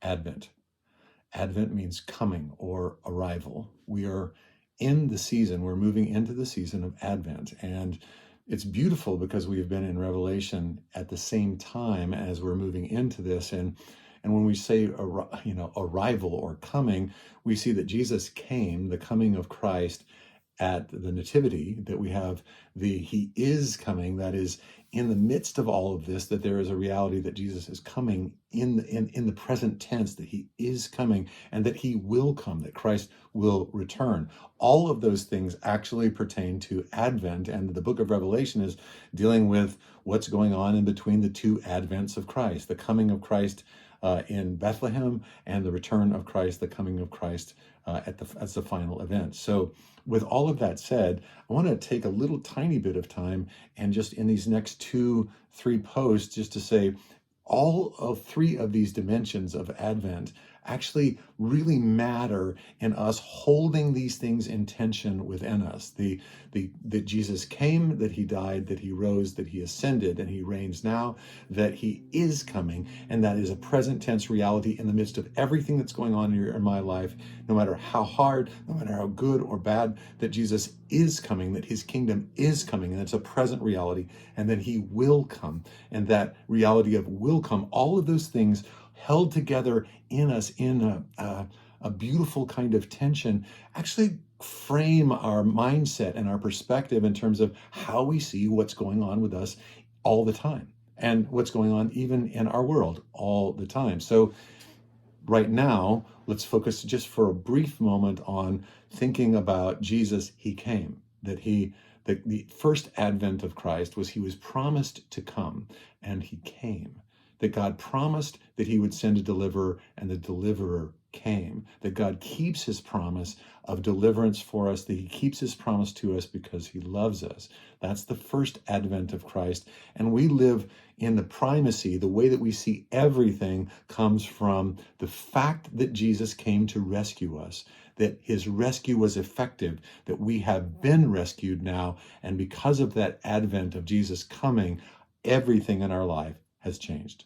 Advent. Advent means coming or arrival. We are in the season, we're moving into the season of Advent. And it's beautiful because we've been in Revelation at the same time as we're moving into this. And when we say, arrival or coming, we see that Jesus came, the coming of Christ at the nativity, that we have he is coming, that is in the midst of all of this, that there is a reality that Jesus is coming in the present tense, that he is coming and that he will come, that Christ will return. All of those things actually pertain to Advent, and the book of Revelation is dealing with what's going on in between the two advents of Christ, the coming of Christ in Bethlehem and the return of Christ, the coming of Christ as the final event. So with all of that said, I want to take a little tiny bit of time and just in these next 2-3 posts just to say all of 3 of these dimensions of Advent actually really matter in us holding these things in tension within us. That Jesus came, that he died, that he rose, that he ascended, and he reigns now, that he is coming, and that is a present tense reality in the midst of everything that's going on in my life, no matter how hard, no matter how good or bad, that Jesus is coming, that his kingdom is coming, and it's a present reality, and that he will come, and that reality of will come, all of those things held together in us in a beautiful kind of tension, actually frame our mindset and our perspective in terms of how we see what's going on with us all the time and what's going on even in our world all the time. So right now, let's focus just for a brief moment on thinking about Jesus. He came, that the first advent of Christ was he was promised to come, and he came. That God promised that he would send a deliverer, and the deliverer came. That God keeps his promise of deliverance for us, that he keeps his promise to us because he loves us. That's the first advent of Christ. And we live in the primacy. The way that we see everything comes from the fact that Jesus came to rescue us, that his rescue was effective, that we have been rescued now. And because of that advent of Jesus coming, everything in our life has changed.